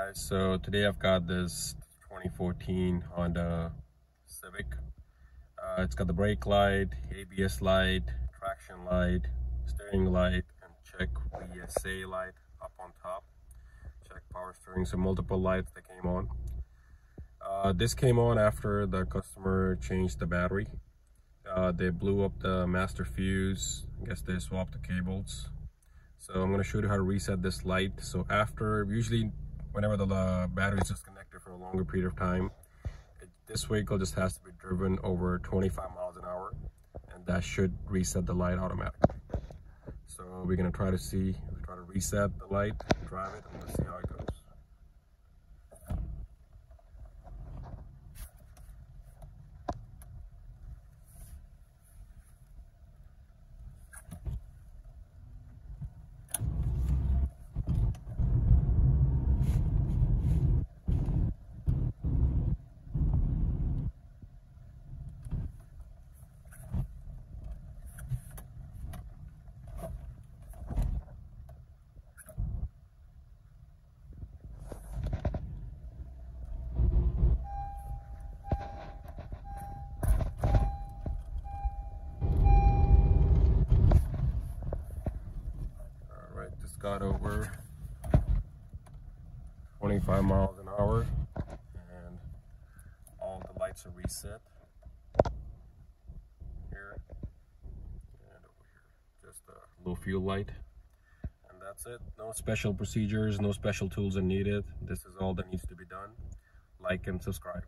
Guys, so today I've got this 2014 Honda Civic. It's got the brake light, ABS light, traction light, steering light, and check VSA light up on top. Check power steering, so multiple lights that came on. This came on after the customer changed the battery. They blew up the master fuse. I guess they swapped the cables. So I'm going to show you how to reset this light. So after, usually whenever the battery is disconnected for a longer period of time, this vehicle just has to be driven over 25 miles an hour, and that should reset the light automatically. So we're going to try to reset the light, drive it, and let's see how it goes. Just got over 25 miles an hour, and all the lights are reset here and over here. Just a low fuel light, and that's it. No special procedures, no special tools are needed. This is all that needs to be done. Like and subscribe.